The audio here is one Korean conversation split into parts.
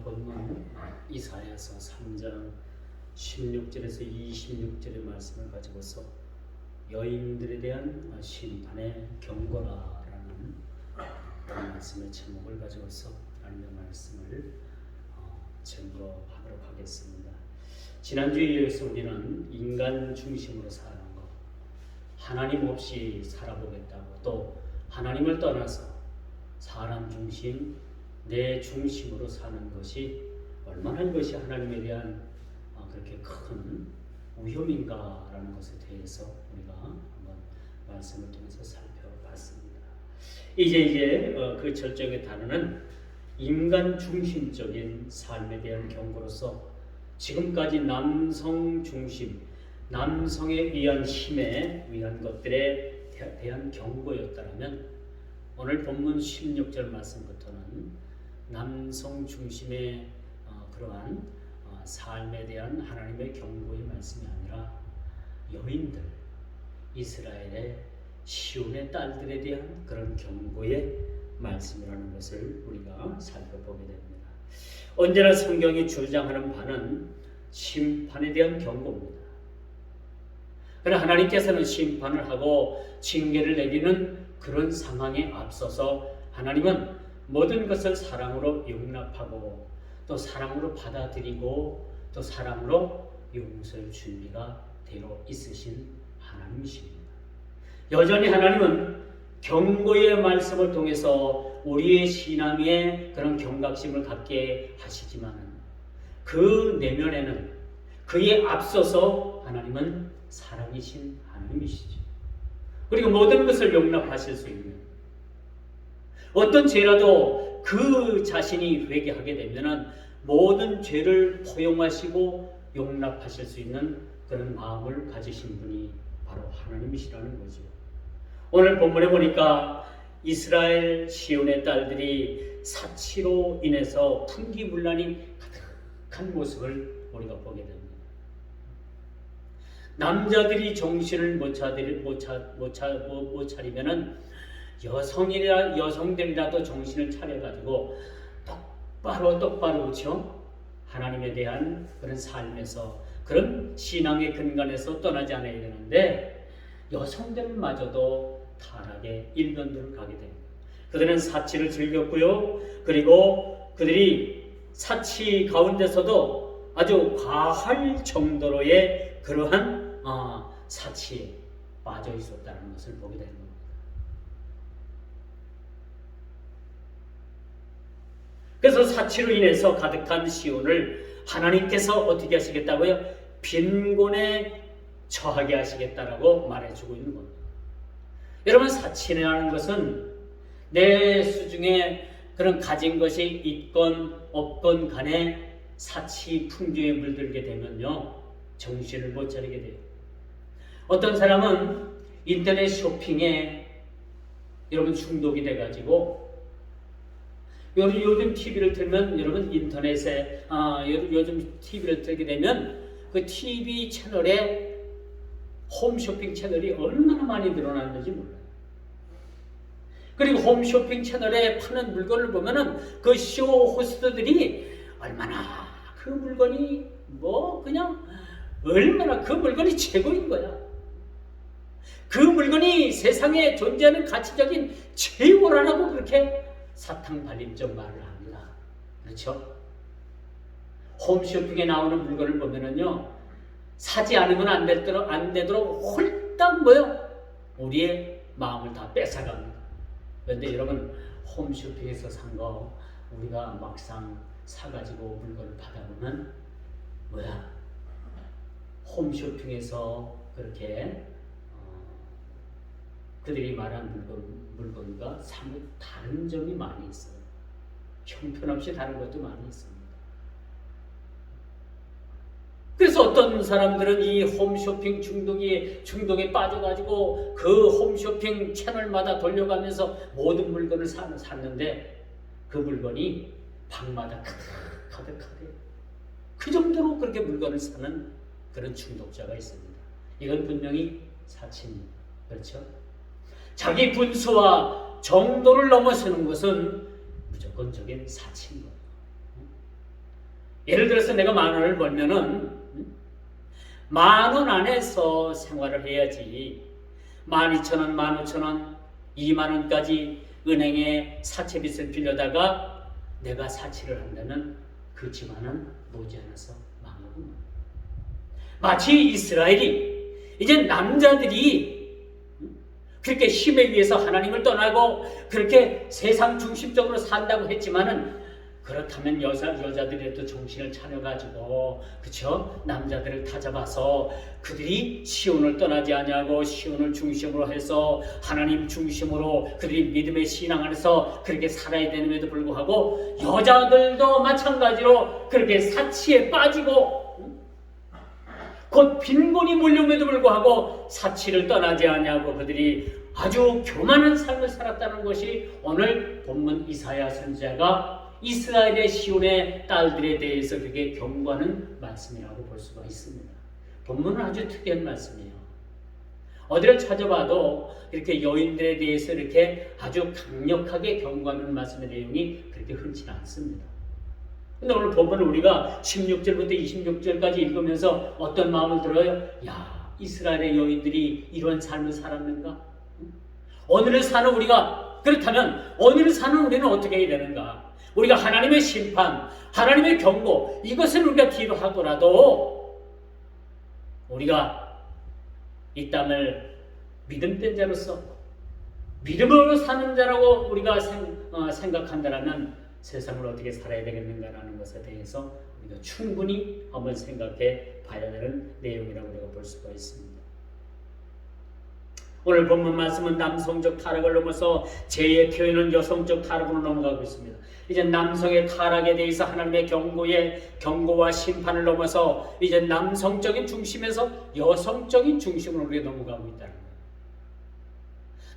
본문 이사야서 3장 16절에서 26절의 말씀을 가지고서 여인들에 대한 심판의 경고라라는 말씀의 제목을 가지고서 하나님의 말씀을 증거하도록 하겠습니다. 지난주에 이어서 우리는 인간 중심으로 사는 것, 하나님 없이 살아보겠다고, 또 하나님을 떠나서 사람 중심, 내 중심으로 사는 것이 얼마나 이것이 하나님에 대한 그렇게 큰 위험인가라는 것에 대해서 우리가 한번 말씀을 통해서 살펴봤습니다. 이제 그 절정의 단어는 인간 중심적인 삶에 대한 경고로서 지금까지 남성 중심, 남성에 의한 힘에 의한 것들에 대한 경고였다면 오늘 본문 16절 말씀부터는 남성 중심의 그러한 삶에 대한 하나님의 경고의 말씀이 아니라 여인들, 이스라엘의 시온의 딸들에 대한 그런 경고의 말씀이라는 것을 우리가 살펴보게 됩니다. 언제나 성경이 주장하는 바는 심판에 대한 경고입니다. 그러나 하나님께서는 심판을 하고 징계를 내리는 그런 상황에 앞서서 하나님은 모든 것을 사랑으로 용납하고 또 사랑으로 받아들이고 또 사랑으로 용서할 준비가 되어 있으신 하나님이십니다. 여전히 하나님은 경고의 말씀을 통해서 우리의 신앙에 그런 경각심을 갖게 하시지만 그 내면에는 그에 앞서서 하나님은 사랑이신 하나님이시죠. 그리고 모든 것을 용납하실 수 있는, 어떤 죄라도 그 자신이 회개하게 되면 모든 죄를 포용하시고 용납하실 수 있는 그런 마음을 가지신 분이 바로 하나님이시라는 거죠. 오늘 본문에 보니까 이스라엘 시온의 딸들이 사치로 인해서 풍기문란이 가득한 모습을 우리가 보게 됩니다. 남자들이 정신을 못 차리면은 여성들이라도 정신을 차려가지고 똑바로 그렇죠? 하나님에 대한 그런 삶에서, 그런 신앙의 근간에서 떠나지 않아야 되는데 여성들마저도 타락의 일변도를 가게 됩니다. 그들은 사치를 즐겼고요. 그리고 그들이 사치 가운데서도 아주 과할 정도로의 그러한 사치에 빠져 있었다는 것을 보게 되는 겁니다. 그래서 사치로 인해서 가득한 시온을 하나님께서 어떻게 하시겠다고요? 빈곤에 처하게 하시겠다라고 말해주고 있는 겁니다. 여러분, 사치라는 것은 내 수중에 그런 가진 것이 있건 없건 간에 사치 풍조에 물들게 되면요, 정신을 못 차리게 돼요. 어떤 사람은 인터넷 쇼핑에 여러분 중독이 돼가지고 요즘 TV를 틀면, 여러분 인터넷에 요즘 TV를 틀게 되면 그 TV 채널에 홈쇼핑 채널이 얼마나 많이 늘어났는지 몰라요. 그리고 홈쇼핑 채널에 파는 물건을 보면은 그 쇼 호스트들이 얼마나 그 물건이 얼마나 그 물건이 최고인 거야. 그 물건이 세상에 존재하는 가치적인 최고라고 그렇게 사탕발림적 말을 합니다. 그렇죠? 홈쇼핑에 나오는 물건을 보면은요, 사지 않으면 안 되도록 홀딱 우리의 마음을 다 뺏어갑니다. 그런데 여러분, 홈쇼핑에서 산 거 우리가 막상 사가지고 물건을 받아보면 홈쇼핑에서 그렇게 그들이 말한 물건과 사뭇 다른 점이 많이 있어요. 형편없이 다른 것도 많이 있습니다. 그래서 어떤 사람들은 이 홈쇼핑 중독에 빠져가지고 그 홈쇼핑 채널마다 돌려가면서 모든 물건을 샀는데 그 물건이 방마다 가득하대요. 그 정도로 그렇게 물건을 사는 그런 중독자가 있습니다. 이건 분명히 사치입니다. 그렇죠? 자기 분수와 정도를 넘어서는 것은 무조건적인 사치인 거예요. 예를 들어서 내가 10,000원을 벌면은 10,000원 안에서 생활을 해야지 12,000원, 15,000원, 20,000원까지 은행에 사채빚을 빌려다가 내가 사치를 한다면 그 집안은 머지않아서 망하고 마치 이스라엘이 이제 남자들이 그렇게 힘에 의해서 하나님을 떠나고 그렇게 세상 중심적으로 산다고 했지만은 그렇다면 여자들이 또 정신을 차려가지고 그쵸? 남자들을 다잡아서 그들이 시온을 떠나지 아니하고 시온을 중심으로 해서 하나님 중심으로 그들이 믿음의 신앙 안에서 그렇게 살아야 되는데도 불구하고 여자들도 마찬가지로 그렇게 사치에 빠지고 곧 빈곤이 몰려옴에도 불구하고 사치를 떠나지 아니하고 그들이 아주 교만한 삶을 살았다는 것이 오늘 본문 이사야 선지자가 이스라엘의 시온의 딸들에 대해서 그렇게 경고하는 말씀이라고 볼 수가 있습니다. 본문은 아주 특이한 말씀이에요. 어디를 찾아봐도 이렇게 여인들에 대해서 이렇게 아주 강력하게 경고하는 말씀의 내용이 그렇게 흔치 않습니다. 근데 오늘 본문을 우리가 16절부터 26절까지 읽으면서 어떤 마음을 들어요? 야, 이스라엘의 여인들이 이런 삶을 살았는가? 오늘을 사는 우리가 그렇다면 오늘을 사는 우리는 어떻게 해야 되는가? 우리가 하나님의 심판, 하나님의 경고 이것을 우리가 뒤로 하더라도 우리가 이 땅을 믿음된 자로서 믿음으로 사는 자라고 우리가 생각한다면 세상을 어떻게 살아야 되겠는가라는 것에 대해서 우리가 충분히 한번 생각해 봐야 되는 내용이라고 우리가 볼 수가 있습니다. 오늘 본문 말씀은 남성적 타락을 넘어서 제2의 표현은 여성적 타락으로 넘어가고 있습니다. 이제 남성의 타락에 대해서 하나님의 경고와 심판을 넘어서 이제 남성적인 중심에서 여성적인 중심으로 우리가 넘어가고 있다는 거예요.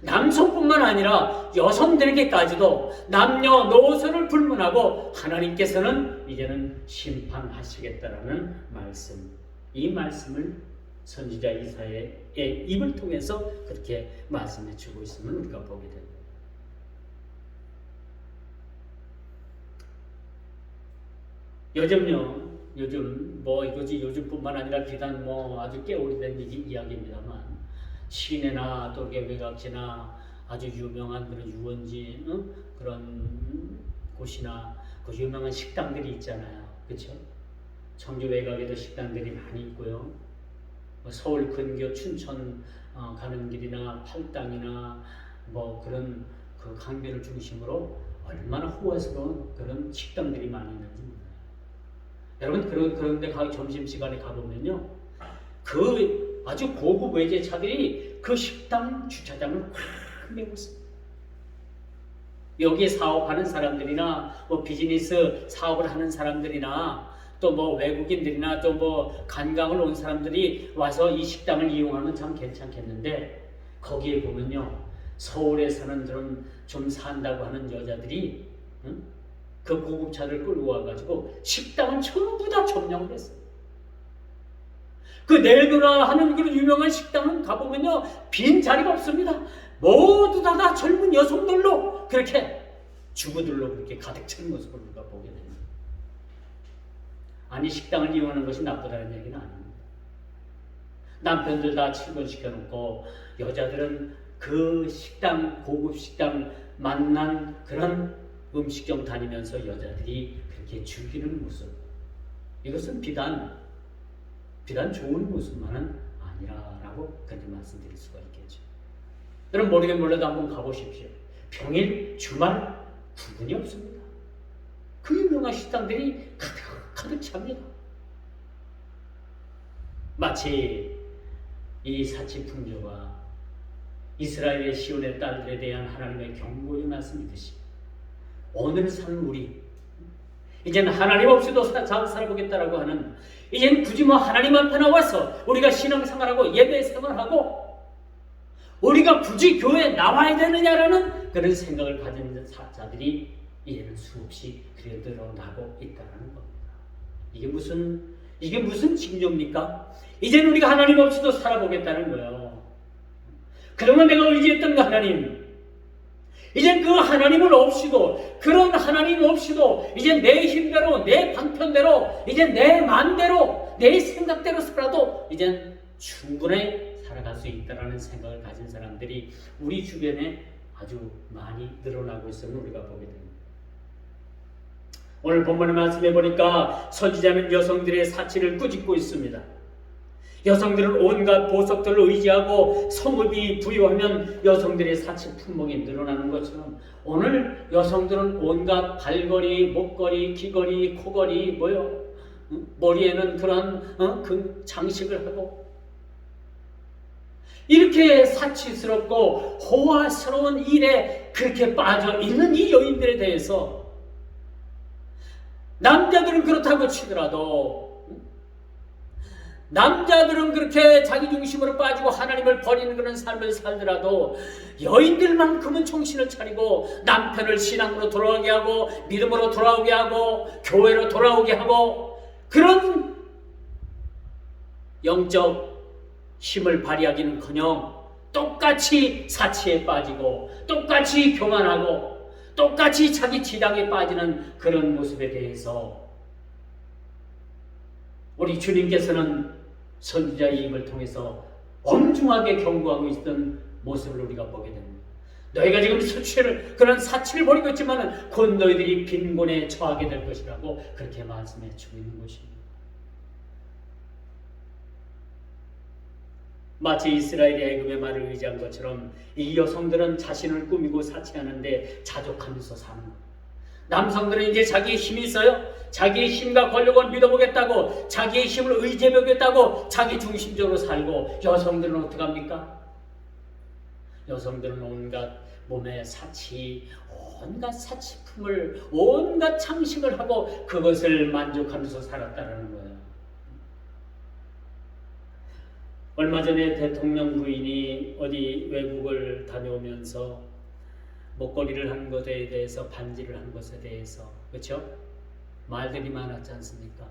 남성뿐만 아니라 여성들에게까지도 남녀노소를 불문하고 하나님께서는 이제는 심판하시겠다라는 말씀, 이 말씀을 선지자 이사야의 입을 통해서 그렇게 말씀해 주고 있음을 우리가 보게 됩니다. 요즘 이거지 요즘뿐만 아니라 비단 아주 꽤 오래된 이야기입니다만 시내나 또 외곽지나 아주 유명한 그런 유원지 그런 곳이나 그 유명한 식당들이 있잖아요, 그렇죠? 청주 외곽에도 식당들이 많이 있고요. 서울 근교 춘천 가는 길이나 팔당이나 그런 그 강변을 중심으로 얼마나 호화스러운 그런 식당들이 많이 있는지 몰라요. 여러분 그런데 점심시간에 가보면요, 그 아주 고급 외제차들이 그 식당 주차장을 확 메고 있습니다. 여기에 사업하는 사람들이나 비즈니스 사업을 하는 사람들이나 또 외국인들이나 또 관광을 온 사람들이 와서 이 식당을 이용하면 참 괜찮겠는데 거기에 보면요, 서울에 사는 좀 산다고 하는 여자들이 그 고급차를 끌고 와가지고 식당을 전부 다 점령을 했어요. 그 넬도라 하는 그런 유명한 식당은 가보면요, 빈 자리가 없습니다. 모두 다 젊은 여성들로 그렇게 주부들로 그렇게 가득 찬 모습을 우리가 보게 됩니다. 아니, 식당을 이용하는 것이 나쁘다는 얘기는 아닙니다. 남편들 다 출근시켜놓고 여자들은 그 식당, 고급 식당 만난 그런 음식점 다니면서 여자들이 그렇게 즐기는 모습, 이것은 비단 좋은 모습만은 아니라라고 그렇게 말씀드릴 수가 있겠죠. 여러분 모르긴 몰라도 한번 가보십시오. 평일, 주말 구분이 없습니다. 그 유명한 식당들이 가득 찹니다. 마치 이 사치풍조가 이스라엘의 시온의 딸들에 대한 하나님의 경고의 말씀이듯이 오늘 사는 우리, 이제는 하나님 없이도 살아보겠다라고 하는, 이제는 굳이 하나님 앞에 나와서 우리가 신앙생활하고 예배생활하고 우리가 굳이 교회에 나와야 되느냐라는 그런 생각을 가진 자들이 이제는 수없이 늘어나고 있다는 겁니다. 이게 무슨 징조입니까? 이제는 우리가 하나님 없이도 살아보겠다는 거예요. 그동안 내가 의지했던 그 하나님, 이제 그 하나님을 없이도, 그런 하나님 없이도 이제 내 힘대로, 내 방편대로, 이제 내 마음대로, 내 생각대로 살아도 이제 충분히 살아갈 수 있다라는 생각을 가진 사람들이 우리 주변에 아주 많이 늘어나고 있음을 우리가 보게 됩니다. 오늘 본문의 말씀해 보니까 선지자는 여성들의 사치를 꾸짖고 있습니다. 여성들은 온갖 보석들을 의지하고 성읍이 부유하면 여성들의 사치 품목이 늘어나는 것처럼 오늘 여성들은 온갖 발걸이, 목걸이, 귀걸이, 코걸이, 머리에는 그런 그 장식을 하고 이렇게 사치스럽고 호화스러운 일에 그렇게 빠져 있는 이 여인들에 대해서 남자들은 그렇다고 치더라도, 남자들은 그렇게 자기 중심으로 빠지고 하나님을 버리는 그런 삶을 살더라도 여인들만큼은 정신을 차리고 남편을 신앙으로 돌아오게 하고 믿음으로 돌아오게 하고 교회로 돌아오게 하고 그런 영적 힘을 발휘하기는커녕 똑같이 사치에 빠지고 똑같이 교만하고 똑같이 자기 지당에 빠지는 그런 모습에 대해서 우리 주님께서는 선지자의 입을 통해서 엄중하게 경고하고 있던 모습을 우리가 보게 됩니다. 너희가 지금 그런 사치를 벌이고 있지만 곧 너희들이 빈곤에 처하게 될 것이라고 그렇게 말씀해 주고 있는 것입니다. 마치 이스라엘이 애굽의 말을 의지한 것처럼 이 여성들은 자신을 꾸미고 사치하는데 자족하면서 사는 거예요. 남성들은 이제 자기의 힘이 있어요. 자기의 힘과 권력을 믿어보겠다고, 자기의 힘을 의지해보겠다고 자기 중심적으로 살고, 여성들은 어떻게 합니까? 여성들은 온갖 몸에 사치, 온갖 사치품을, 온갖 장식을 하고 그것을 만족하면서 살았다는 거예요. 얼마 전에 대통령 부인이 어디 외국을 다녀오면서 목걸이를 한 것에 대해서, 반지를 한 것에 대해서, 그렇죠? 말들이 많았지 않습니까?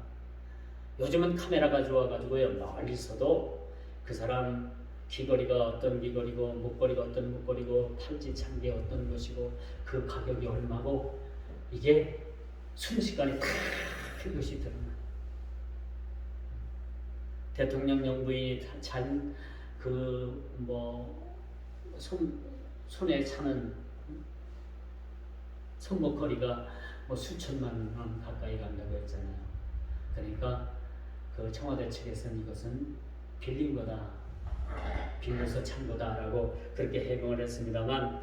요즘은 카메라가 좋아가지고요, 멀리서도 그 사람 귀걸이가 어떤 귀걸이고, 목걸이가 어떤 목걸이고, 팔찌 찬 게 어떤 것이고, 그 가격이 얼마고, 이게 순식간에 다 그것이 드러나요. 대통령 영부인이 찬 손에 차는 손목걸이가 수천만 원 가까이 간다고 했잖아요. 그러니까 그 청와대 측에서는 이것은 빌린 거다, 빌려서 찬 거다라고 그렇게 해명을 했습니다만,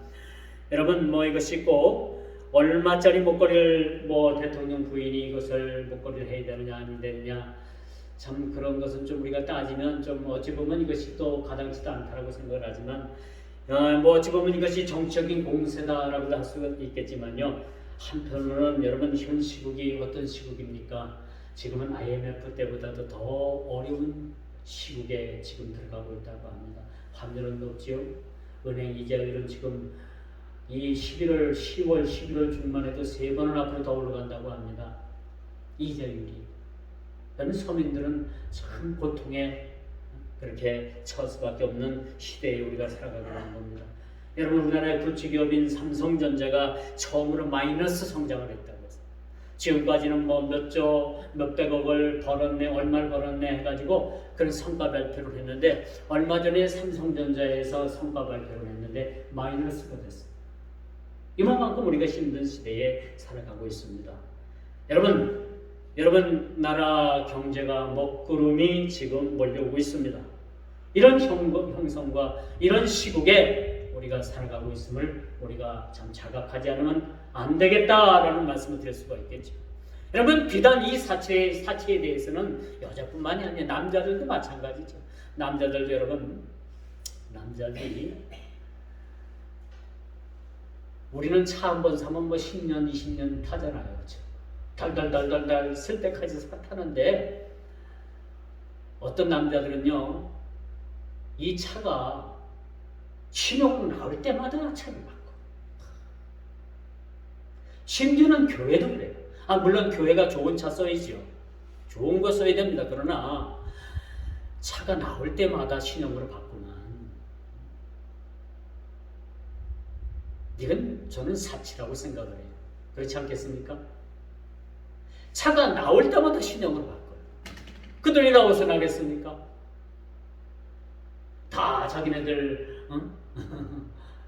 여러분 이것이 꼭 얼마짜리 목걸이를 대통령 부인이 이것을 목걸이를 해야 되느냐 안 되느냐, 참 그런 것은 좀 우리가 따지면 좀 어찌 보면 이것이 또 가당치도 않다라고 생각을 하지만, 어찌 보면 이것이 정치적인 공세다라고도 할 수 있겠지만요, 한편으로는 여러분 현 시국이 어떤 시국입니까? 지금은 IMF 때보다도 더 어려운 시국에 지금 들어가고 있다고 합니다. 환율은 높지요. 은행 이자율은 지금 이 10월, 11월 중만 해도 3번은 앞으로 더 올라간다고 합니다. 이자율이. 그러면 서민들은 참 고통에 그렇게 처할 수밖에 없는 시대에 우리가 살아가고 있는 겁니다. 여러분, 우리나라의 부추기업인 삼성전자가 처음으로 마이너스 성장을 했다고 했어요. 지금까지는 몇백억을 벌었네, 얼마를 벌었네 해가지고 그런 성과 발표를 했는데, 얼마 전에 삼성전자에서 성과 발표를 했는데 마이너스가 됐어요. 이만큼 우리가 힘든 시대에 살아가고 있습니다. 여러분 나라 경제가 먹구름이 지금 몰려오고 있습니다. 이런 형성과 이런 시국에 우리가 살아가고 있음을 우리가 참 자각하지 않으면 안 되겠다라는 말씀을 드릴 수가 있겠죠. 여러분, 비단 이 사치에 대해서는 여자뿐만이 아니라 남자들도 마찬가지죠. 남자들도 여러분, 남자들이 우리는 차 한 번 사면 10년, 20년 타잖아요. 그렇죠? 달달달달달 쓸 때까지 타는데, 어떤 남자들은요, 이 차가 신용으로 나올 때마다 차를 바꿔. 심지어는 교회도 그래요. 물론 교회가 좋은 차 써야죠. 좋은 거 써야 됩니다. 그러나 차가 나올 때마다 신용으로 바꾸면 이건 저는 사치라고 생각을 해요. 그렇지 않겠습니까? 차가 나올 때마다 신형으로 바꿔요. 그들이 나와서 나겠습니까? 다 자기네들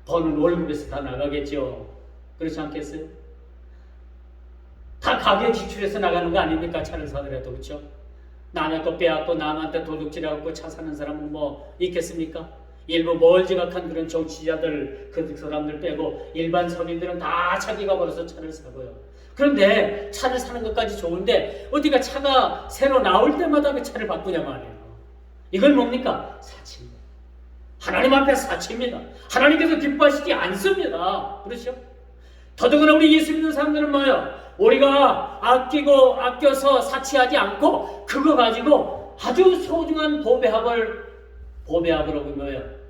버는 월급에서 다 나가겠죠. 그렇지 않겠어요? 다 가게 지출해서 나가는 거 아닙니까? 차를 사더라도. 그렇죠? 남의 거 빼앗고 남한테 도둑질해갖고 차 사는 사람은 뭐 있겠습니까? 일부 멀지각한 그런 정치자들, 그 사람들 빼고 일반 서민들은 다 자기가 벌어서 차를 사고요. 그런데 차를 사는 것까지 좋은데 어디가 차가 새로 나올 때마다 그 차를 바꾸냐 말이에요. 이건 뭡니까? 사치입니다. 하나님 앞에 사치입니다. 하나님께서 기뻐하시지 않습니다. 그렇죠? 더더구나 우리 예수 믿는 사람들은 뭐예요? 우리가 아껴서 사치하지 않고 그거 가지고 아주 소중한 보배합을 하고 뭐예요?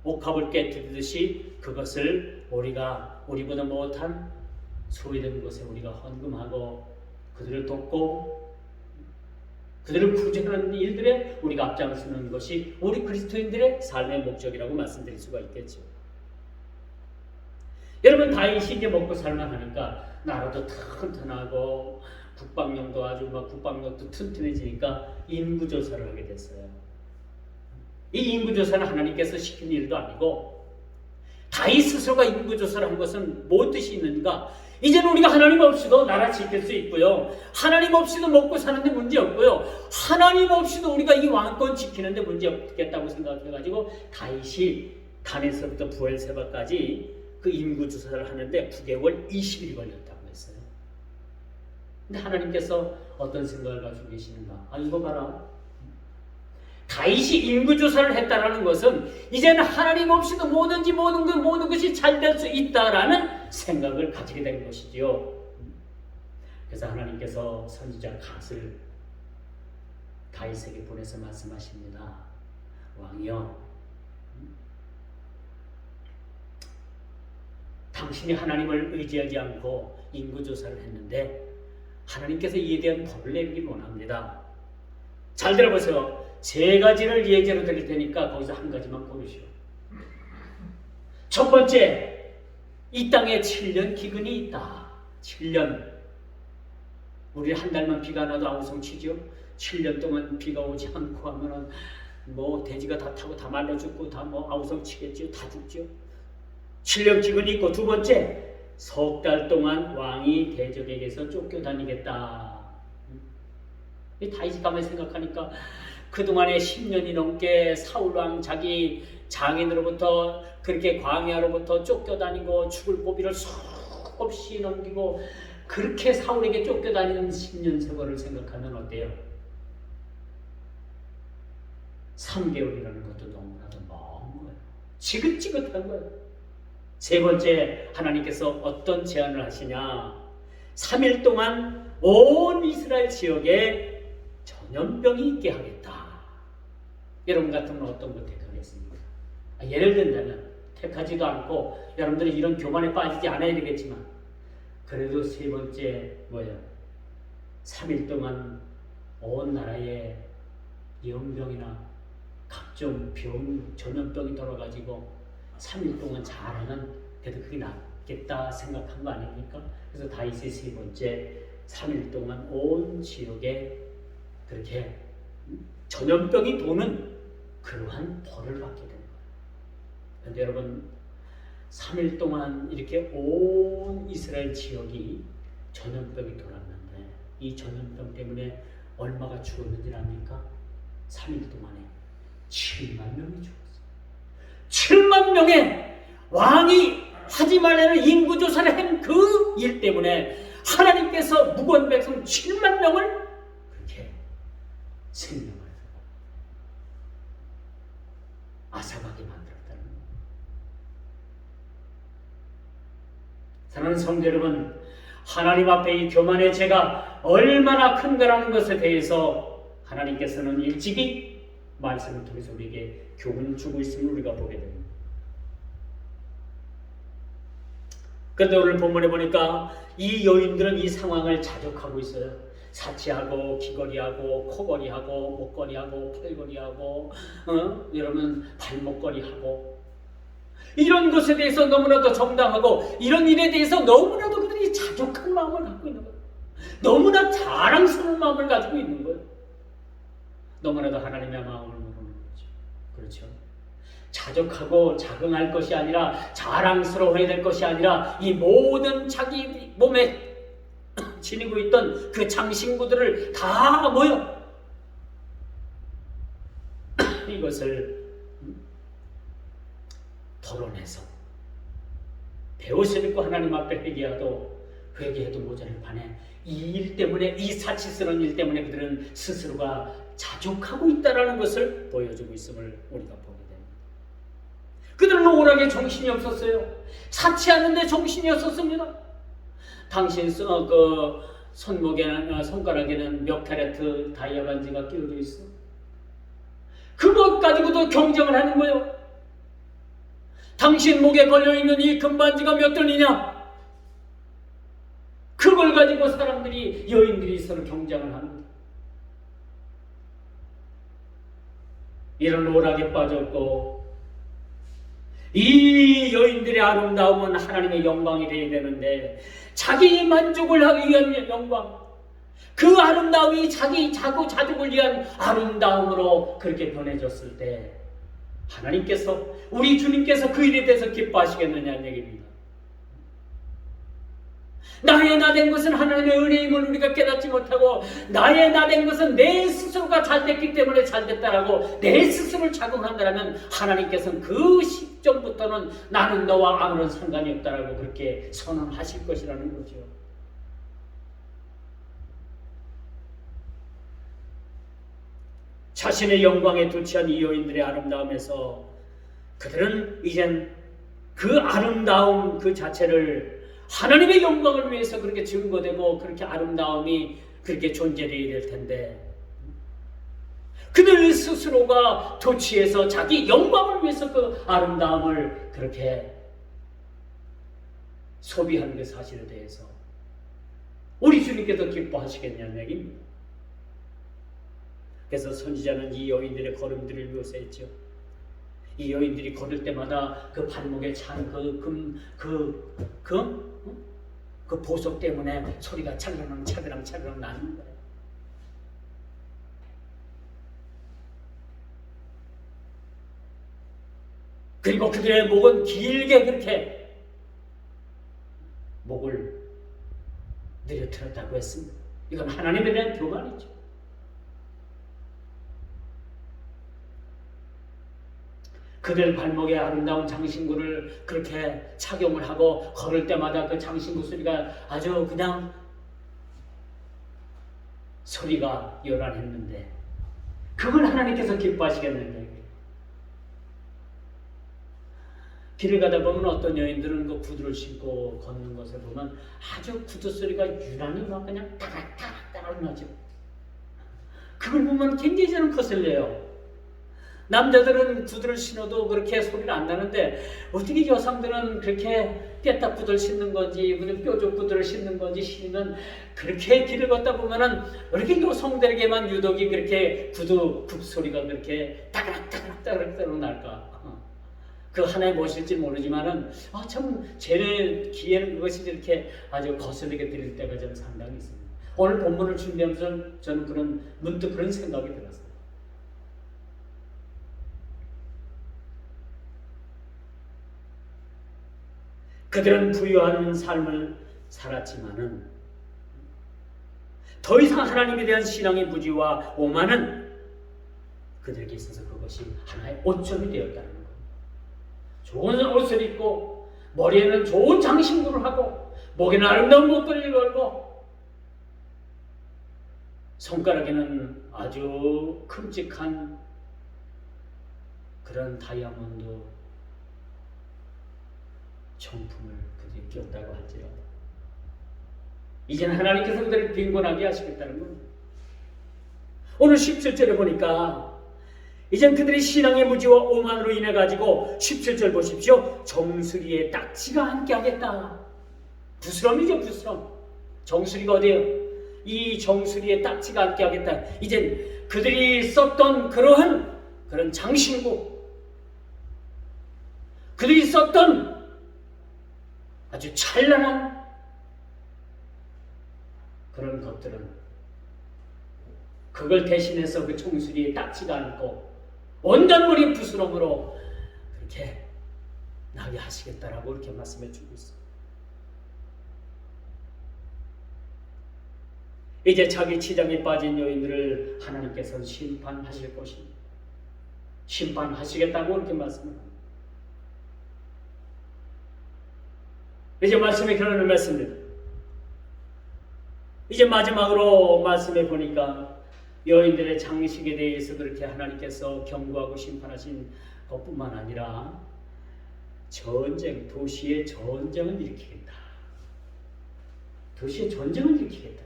옥합을 깨뜨리듯이 그것을 우리보다 못한 소외된 곳에 우리가 헌금하고 그들을 돕고 그들을 구제하는 일들에 우리가 앞장서는 것이 우리 그리스도인들의 삶의 목적이라고 말씀드릴 수가 있겠죠. 여러분, 다윗이 이제 먹고 살만하니까 나라도 튼튼하고 국방력도 튼튼해지니까 인구조사를 하게 됐어요. 이 인구조사는 하나님께서 시킨 일도 아니고 다윗 스스로가 인구조사를 한 것은 무슨 뜻이 있는가? 이제는 우리가 하나님 없이도 나라 지킬 수 있고요. 하나님 없이도 먹고 사는데 문제 없고요. 하나님 없이도 우리가 이 왕권 지키는데 문제 없겠다고 생각해가지고 다윗이 단에서부터 부엘세바까지 그 인구조사를 하는데 9개월 20일이 걸렸다고 했어요. 근데 하나님께서 어떤 생각을 가지고 계시는가? 이거 봐라. 다윗이 인구조사를 했다라는 것은 이제는 하나님 없이도 모든 것이 잘 될 수 있다라는 생각을 가지게 된 것이지요. 그래서 하나님께서 선지자 갓을 다윗에게 보내서 말씀하십니다. 왕이여, 당신이 하나님을 의지하지 않고 인구조사를 했는데 하나님께서 이에 대한 벌을 내리길 원합니다. 잘 들어보세요. 3가지를 예제로 드릴 테니까 거기서 한 가지만 고르시오. 첫 번째, 이 땅에 7년 기근이 있다. 7년. 우리 한 달만 비가 안 와도 아우성 치죠. 7년 동안 비가 오지 않고 하면은 뭐 돼지가 다 타고 다 말라 죽고 다 뭐 아우성 치겠죠. 다 죽죠. 7년 기근이 있고, 두 번째, 석 달 동안 왕이 대적에게서 쫓겨다니겠다. 이 다윗이 가만히 생각하니까 그동안에 10년이 넘게 사울왕 자기 장인으로부터 그렇게 광야로부터 쫓겨다니고 죽을 고비를 수없이 넘기고 그렇게 사울에게 쫓겨다니는 10년 세월을 생각하면 어때요? 3개월이라는 것도 너무나도 먼 거예요. 지긋지긋한 거예요. 세 번째, 하나님께서 어떤 제안을 하시냐? 3일 동안 온 이스라엘 지역에 전염병이 있게 하겠다. 여러분 같으면 어떤 거 택하겠습니까? 예를 든다면 택하지도 않고 여러분들이 이런 교만에 빠지지 않아야 되겠지만 그래도 세 번째 뭐예요? 3일 동안 온 나라에 연병이나 각종 병, 전염병이 돌아가지고 3일 동안 잘하면 그래도 그게 낫겠다 생각한 거 아닙니까? 그래서 다윗이 세 번째 3일 동안 온 지역에 그렇게 전염병이 도는 그러한 벌을 받게 된 거예요. 그런데 여러분, 3일 동안 이렇게 온 이스라엘 지역이 전염병이 돌았는데 이 전염병 때문에 얼마가 죽었는지 압니까? 3일 동안에 7만 명이 죽었어요. 7만 명의 왕이 하지 말라는 인구조사를 한 그 일 때문에 하나님께서 무고한 백성 7만 명을 그렇게 생명을 앗아가게 만들었다는 거예요. 사랑하는 성도 여러분, 하나님 앞에 이 교만의 죄가 얼마나 큰가라는 것에 대해서 하나님께서는 일찍이 말씀을 통해서 우리에게 교훈을 주고 있음을 우리가 보게 됩니다. 그런데 오늘 본문에 보니까 이 여인들은 이 상황을 자족하고 있어요. 사치하고 귀걸이하고 코걸이하고 목걸이하고 팔걸이하고 여러분 발목걸이하고 이런 것에 대해서 너무나도 정당하고 이런 일에 대해서 너무나도 그들이 자족한 마음을 갖고 있는 거예요. 너무나 자랑스러운 마음을 가지고 있는 거예요. 너무나도 하나님의 마음을 모르는 거죠. 그렇죠? 자족하고 자긍할 것이 아니라 자랑스러워야 될 것이 아니라 이 모든 자기 몸에 지니고 있던 그 장신구들을 다 모여 이것을 토론해서 배옷을 입고 하나님 앞에 회개해도 모자랄 판에 이 일 때문에, 이 사치스러운 일 때문에 그들은 스스로가 자족하고 있다는 것을 보여주고 있음을 우리가 보게 됩니다. 그들은 오락에 정신이 없었어요. 사치하는데 정신이 없었습니다. 당신 그 손목에는, 손가락에는 몇 캐러트 다이아 반지가 끼워져 있어. 그것 가지고도 경쟁을 하는 거예요. 당신 목에 걸려있는 이 금반지가 몇 돈이냐? 그걸 가지고 사람들이, 여인들이 서로 경쟁을 합니다. 이런 오락에 빠졌고, 이 여인들의 아름다움은 하나님의 영광이 되어야 되는데 자기 만족을 하기 위한 영광, 그 아름다움이 자기 자족을 위한 아름다움으로 그렇게 변해졌을 때 하나님께서, 우리 주님께서 그 일에 대해서 기뻐하시겠느냐는 얘기입니다. 나의 나된 것은 하나님의 은혜임을 우리가 깨닫지 못하고, 나의 나된 것은 내 스스로가 잘됐기 때문에 잘됐다라고 내 스스로를 자긍한다면 하나님께서는 그 시점부터는 나는 너와 아무런 상관이 없다라고 그렇게 선언하실 것이라는 거죠. 자신의 영광에 도취한 이 여인들의 아름다움에서 그들은 이젠 그 아름다움 그 자체를 하나님의 영광을 위해서 그렇게 증거되고 그렇게 아름다움이 그렇게 존재되어야 될 텐데, 그들 스스로가 도취해서 자기 영광을 위해서 그 아름다움을 그렇게 소비하는 그 사실에 대해서 우리 주님께서 기뻐하시겠냐는 얘기입니다. 그래서 선지자는 이 여인들의 걸음들을 묘사했죠. 이 여인들이 걸을 때마다 그 발목에 찬 그 보석 때문에 소리가 차르릉 나는 거예요. 그리고 그들의 목은 길게 그렇게 목을 내려틀었다고 했습니다. 이건 하나님에 대한 교만이죠. 그들 발목에 아름다운 장신구를 그렇게 착용을 하고 걸을 때마다 그 장신구 소리가 아주 그냥 소리가 요란했는데 그걸 하나님께서 기뻐하시겠는데, 길을 가다 보면 어떤 여인들은 그 구두를 신고 걷는 것을 보면 아주 구두 소리가 유난히 막 그냥 따락따락 나죠. 그걸 보면 굉장히 저는 거슬려요. 남자들은 구두를 신어도 그렇게 소리가 안 나는데 어떻게 여성들은 그렇게 떼딱 구두를 신는 건지 무슨 뾰족 구두를 신는 건지 신으면 그렇게 길을 걷다 보면은 이렇게 여성들에게만 유독이 그렇게 구두 굽소리가 그렇게 따그락따그락 날까? 그 하나의 무엇일지 모르지만은 참 제 귀에는 그것이 이렇게 아주 거슬리게 들릴 때가 저는 상당히 있습니다. 오늘 본문을 준비하면서 저는 문득 그런 생각이 들었어요. 그들은 부유한 삶을 살았지만은 더 이상 하나님에 대한 신앙의 무지와 오만은 그들에게 있어서 그것이 하나의 오점이 되었다는 거예요. 좋은 옷을 입고 머리에는 좋은 장신구를 하고 목에는 아름다운 목걸이를 걸고 손가락에는 아주 큼직한 그런 다이아몬드 정품을 그들이 끼웠다고 할지라도 이제는 하나님께서 그들을 빈곤하게 하시겠다는 겁니다. 오늘 17절에 보니까 이젠 그들이 신앙의 무지와 오만으로 인해 가지고 17절 보십시오. 정수리에 딱지가 앉게 하겠다. 부스럼이죠, 부스럼. 정수리가 어디예요? 이 정수리에 딱지가 앉게 하겠다. 이젠 그들이 썼던 그런 장신구, 그들이 썼던 아주 찬란한 그런 것들은 그걸 대신해서 그 총수리에 닦지가 않고 온전머리 부스럼으로 그렇게 나게 하시겠다라고 이렇게 말씀해 주고 있어요. 이제 자기 치장에 빠진 여인들을 하나님께서는 심판하실 것입니다. 심판하시겠다고 이렇게 말씀합니다. 이제 말씀이 그러는 말씀입니다. 이제 마지막으로 말씀해 보니까 여인들의 장식에 대해서 그렇게 하나님께서 경고하고 심판하신 것뿐만 아니라 전쟁, 도시의 전쟁을 일으키겠다. 도시의 전쟁을 일으키겠다.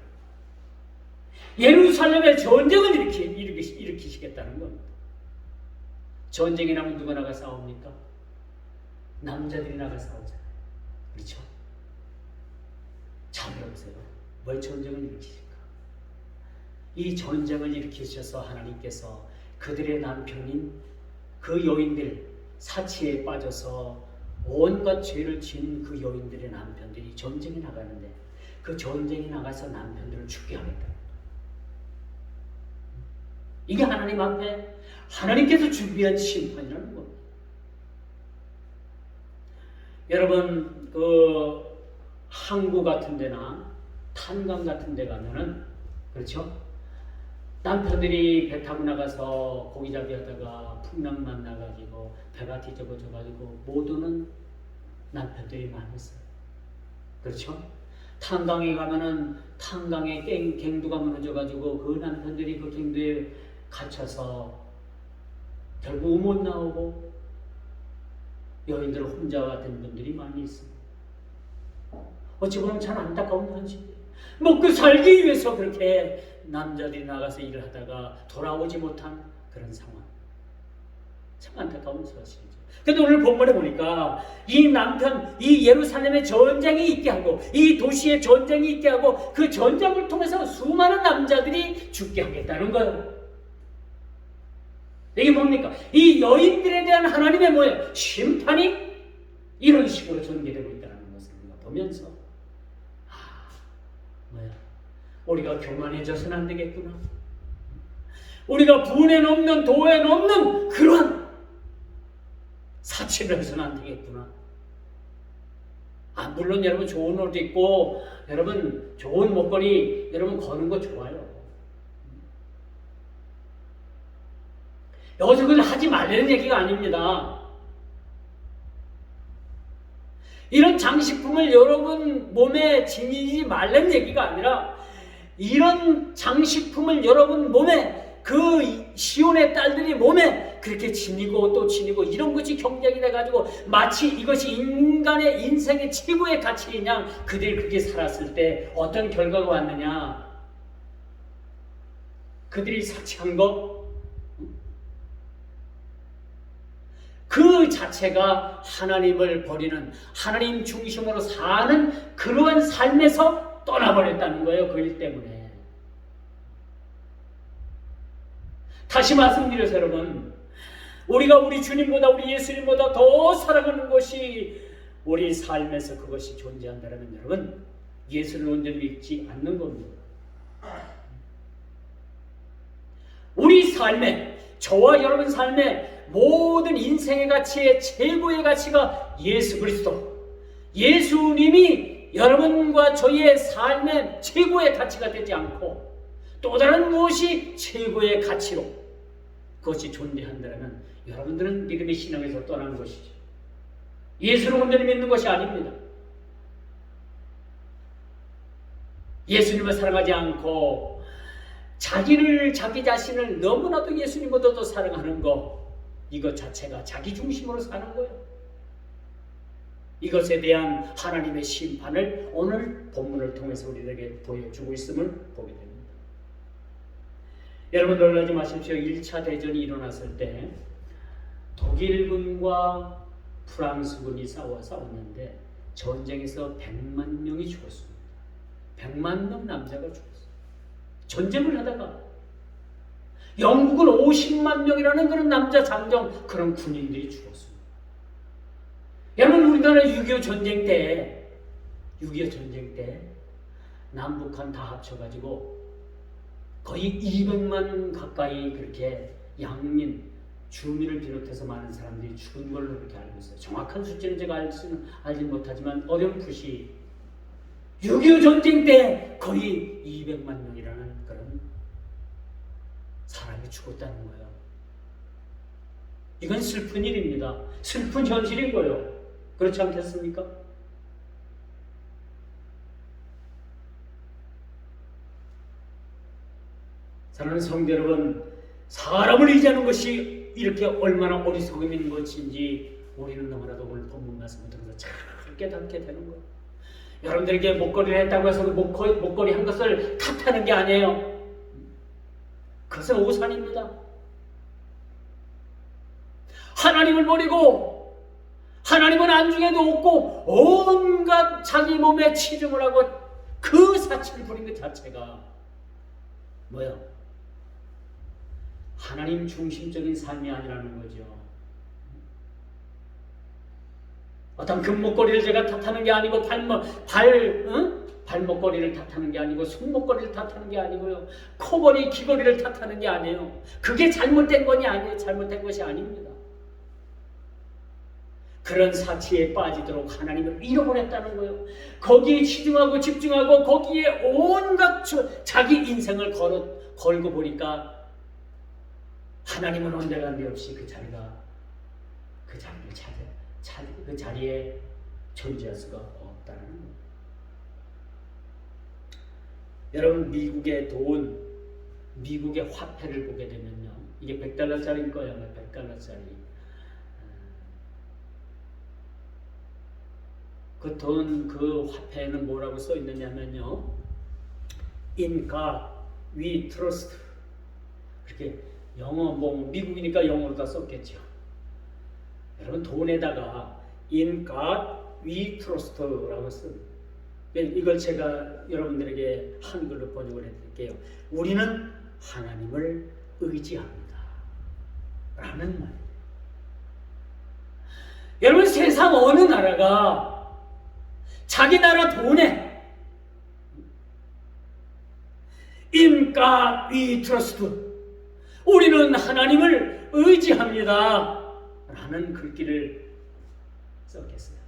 예루살렘의 전쟁을 일으키시겠다는 겁니다. 전쟁이 나면 누가 나가 싸웁니까? 남자들이 나가 싸우잖아요. 그렇죠? 잘 들어보세요. 왜 전쟁을 일으키실까? 이 전쟁을 일으키셔서 하나님께서 그들의 남편인 그 여인들, 사치에 빠져서 온갖 죄를 지은 그 여인들의 남편들이 전쟁에 나가는데 그 전쟁에 나가서 남편들을 죽게 하겠다. 이게 하나님 앞에 하나님께서 준비한 심판이라는 겁니다. 여러분, 그 항구 같은 데나 탄강 같은 데 가면은, 그렇죠? 남편들이 배 타고 나가서 고기잡이 하다가 풍랑 만나가지고 배가 뒤집어져가지고 못 오는 남편들이 많이 있어요. 그렇죠? 탄강에 가면은 탄강에 갱두가 무너져가지고 그 남편들이 그 갱두에 갇혀서 결국 못 나오고 여인들 혼자 된 분들이 많이 있습니다. 어찌 보면 참 안타까운 현실이에요. 먹고 살기 위해서 그렇게 남자들이 나가서 일을 하다가 돌아오지 못한 그런 상황. 참 안타까운 사실이죠. 근데 오늘 본문에 보니까 이 남편, 이 예루살렘의 전쟁이 있게 하고 이 도시의 전쟁이 있게 하고 그 전쟁을 통해서 수많은 남자들이 죽게 하겠다는 거예요. 이게 뭡니까? 이 여인들에 대한 하나님의 뭐예요? 심판이 이런 식으로 전개되고 있다는 것을 우리가 보면서 뭐야? 우리가 교만해져서는 안 되겠구나. 우리가 분에 넘는 도에 넘는 그런 사치를 해서는 안 되겠구나. 물론 여러분 좋은 옷 입고 여러분 좋은 목걸이 여러분 거는 거 좋아요. 여기서 그걸 하지 말라는 얘기가 아닙니다. 이런 장식품을 여러분 몸에 지니지 말라는 얘기가 아니라 이런 장식품을 여러분 몸에 그 시온의 딸들이 몸에 그렇게 지니고 또 지니고 이런 것이 경쟁이 돼가지고 마치 이것이 인간의 인생의 최고의 가치이냐 그들이 그렇게 살았을 때 어떤 결과가 왔느냐 그들이 사치한 것 그 자체가 하나님을 버리는 하나님 중심으로 사는 그러한 삶에서 떠나버렸다는 거예요. 그 일 때문에. 다시 말씀드려서 여러분 우리가 우리 주님보다 우리 예수님보다 더 사랑하는 것이 우리 삶에서 그것이 존재한다면 여러분 예수를 온전히 믿지 않는 겁니다. 우리 삶에 저와 여러분 삶에 모든 인생의 가치의 최고의 가치가 예수 그리스도 예수님이 여러분과 저희의 삶의 최고의 가치가 되지 않고 또 다른 무엇이 최고의 가치로 그것이 존재한다면 여러분들은 믿음의 신앙에서 떠나는 것이죠. 예수를 온전히 믿는 것이 아닙니다. 예수님을 사랑하지 않고 자기 자신을 너무나도 예수님보다 더 사랑하는 것 이것 자체가 자기 중심으로 사는 거예요. 이것에 대한 하나님의 심판을 오늘 본문을 통해서 우리에게 보여주고 있음을 보게 됩니다. 여러분 놀라지 마십시오. 1차 대전이 일어났을 때 독일군과 프랑스군이 싸웠는데 전쟁에서 100만 명이 죽었습니다. 100만 명 남자가 죽었어요. 전쟁을 하다가 영국은 50만 명이라는 그런 남자 장정 그런 군인들이 죽었습니다. 여러분, 우리나라 6.25 전쟁 때, 6.25 전쟁 때 남북한 다 합쳐가지고 거의 200만 가까이 그렇게 양민, 주민을 비롯해서 많은 사람들이 죽은 걸로 그렇게 알고 있어요. 정확한 숫자는 제가 알지 못하지만 어렴풋이 6.25 전쟁 때 거의 200만 명이라는 그런 사람이 죽었다는 거예요. 이건 슬픈 일입니다. 슬픈 현실인 거예요. 그렇지 않겠습니까? 사랑하는 성도 여러분, 사람을 의지하는 것이 이렇게 얼마나 어리석음인 것인지 우리는 너무나도 오늘 본문 말씀을 들어서 잘 깨닫게 되는 거예요. 여러분들에게 목걸이를 했다고 해서 목걸이 한 것을 탓하는 게 아니에요. 그것은 오산입니다. 하나님을 버리고 하나님은 안중에도 없고 온갖 자기 몸에 치중을 하고 그 사치를 부린 것 자체가 뭐예요? 하나님 중심적인 삶이 아니라는 거죠. 어떤 금목걸이를 제가 탓하는 게 아니고 발목걸이를 탓하는 게 아니고 손목걸이를 탓하는 게 아니고요. 코걸이, 귀걸이를 탓하는 게 아니에요. 그게 잘못된 것이 아니에요. 잘못된 것이 아닙니다. 그런 사치에 빠지도록 하나님을 잃어버렸다는 거예요. 거기에 치중하고 집중하고 거기에 온갖 자기 인생을 걸고 보니까 하나님은 온데간데 없이 그 자리에 존재할 수가 없다는 거예요. 여러분, 미국의 화폐를 보게 되면요, 이게 $100짜리일 거예요. $100짜리. 그 화폐에는 뭐라고 써 있느냐면요, In God we trust. 그렇게 영어, 미국이니까 영어로 다 썼겠죠. 여러분, 돈에다가 In God we trust라고 씁니다. 이걸 제가 여러분들에게 한글로 번역을 해드릴게요. 우리는 하나님을 의지합니다 라는 말이에요. 여러분, 세상 어느 나라가 자기 나라 돈에 In God we trust, 우리는 하나님을 의지합니다 라는 글귀를 썼겠어요.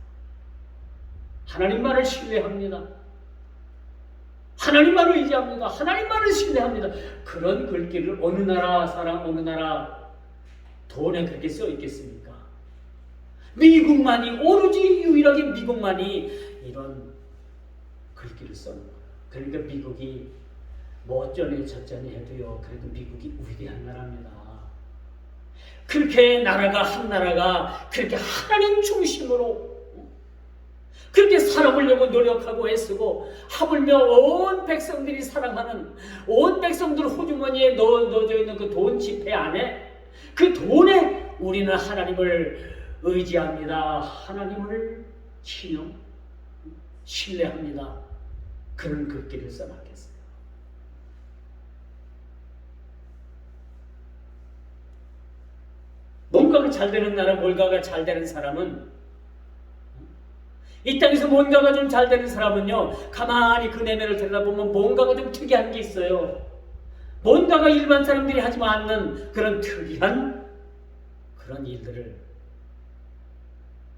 하나님만을 신뢰합니다. 하나님만을 의지합니다. 하나님만을 신뢰합니다. 그런 글귀를 어느 나라 돈에 그렇게 써 있겠습니까? 미국만이, 오로지 유일하게 미국만이 이런 글귀를 써는 거예요. 그러니까 미국이 뭐 어쩌니 저쩌니 해도요, 그래도 미국이 위대한 나라입니다. 그렇게 한 나라가 그렇게 하나님 중심으로 그렇게 살아보려고 노력하고 애쓰고, 하물며 온 백성들이 사랑하는, 온 백성들 호주머니에 넣어져 있는 그 돈 지폐 안에, 그 돈에 우리는 하나님을 의지합니다, 하나님을 신뢰합니다, 그런 글귀를 써놨겠어요. 뭔가가 잘 되는 나라, 뭔가가 잘 되는 사람은, 이 땅에서 뭔가가 좀 잘 되는 사람은요, 가만히 그 내면을 들여다보면 뭔가가 좀 특이한 게 있어요. 뭔가가 일반 사람들이 하지 않는 그런 특이한 그런 일들을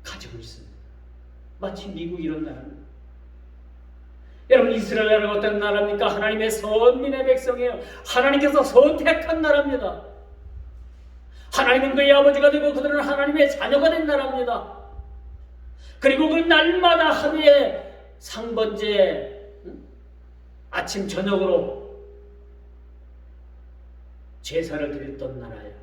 가지고 있습니다. 마치 미국 이런 나라는, 여러분, 이스라엘 나라가 어떤 나라입니까? 하나님의 선민의 백성이에요. 하나님께서 선택한 나라입니다. 하나님은 그의 아버지가 되고 그들은 하나님의 자녀가 된 나라입니다. 그리고 그 날마다 하루에 상번제, 아침 저녁으로 제사를 드렸던 나라예요.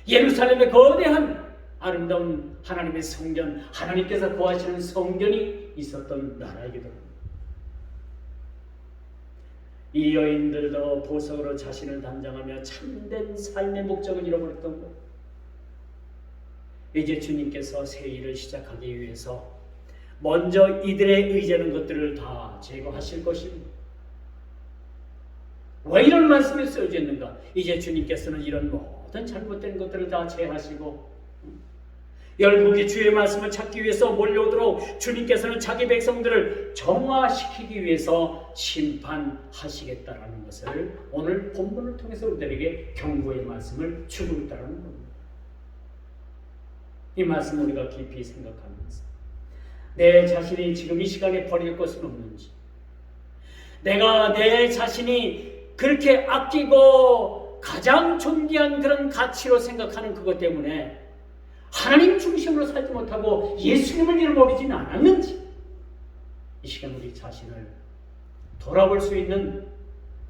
예루살렘의 거대한 아름다운 하나님의 성전, 하나님께서 거하시는 성전이 있었던 나라이기도 합니다. 이 여인들도 보석으로 자신을 단장하며 참된 삶의 목적을 잃어버렸던 것. 이제 주님께서 새 일을 시작하기 위해서 먼저 이들의 의지하는 것들을 다 제거하실 것입니다. 왜 이런 말씀이 쓰여져 있는가? 이제 주님께서는 이런 모든 잘못된 것들을 다 제하시고 열국이 주의 말씀을 찾기 위해서 몰려오도록 주님께서는 자기 백성들을 정화시키기 위해서 심판하시겠다라는 것을 오늘 본문을 통해서 우리들에게 경고의 말씀을 주고 있다는 겁니다. 이 말씀 우리가 깊이 생각하면서 내 자신이 지금 이 시간에 버릴 것은 없는지, 내가 내 자신이 그렇게 아끼고 가장 존귀한 그런 가치로 생각하는 그것 때문에 하나님 중심으로 살지 못하고 예수님을 잃어버리지는 않았는지, 이 시간 우리 자신을 돌아볼 수 있는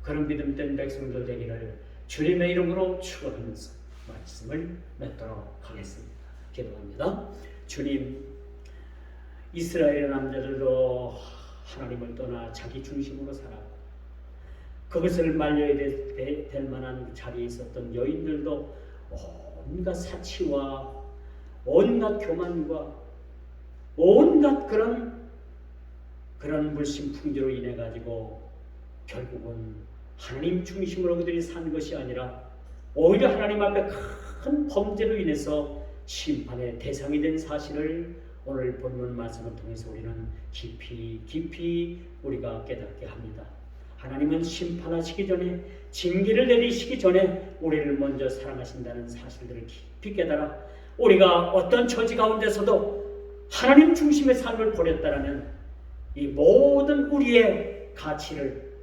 그런 믿음된 백성들 되기를 주님의 이름으로 축원하면서 말씀을 맺도록 하겠습니다. 기도합니다. 주님, 이스라엘 남자들도 하나님을 떠나 자기 중심으로 살았고 그것을 말려야 될 만한 자리에 있었던 여인들도 온갖 사치와 온갖 교만과 온갖 그런 물심풍지로 인해 가지고 결국은 하나님 중심으로 그들이 산 것이 아니라 오히려 하나님 앞에 큰 범죄로 인해서 심판의 대상이 된 사실을 오늘 본문 말씀을 통해서 우리는 깊이 우리가 깨닫게 합니다. 하나님은 심판하시기 전에, 징계를 내리시기 전에 우리를 먼저 사랑하신다는 사실들을 깊이 깨달아 우리가 어떤 처지 가운데서도 하나님 중심의 삶을 버렸다라면 이 모든 우리의 가치를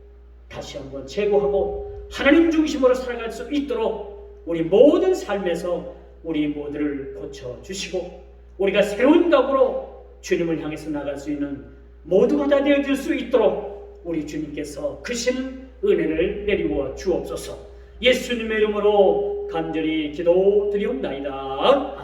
다시 한번 재고하고 하나님 중심으로 살아갈 수 있도록 우리 모든 삶에서 우리 모두를 고쳐주시고 우리가 새로운 각오로 주님을 향해서 나갈 수 있는 모두가 다 되어줄 수 있도록 우리 주님께서 크신 은혜를 내리워 주옵소서. 예수님의 이름으로 간절히 기도드리옵나이다.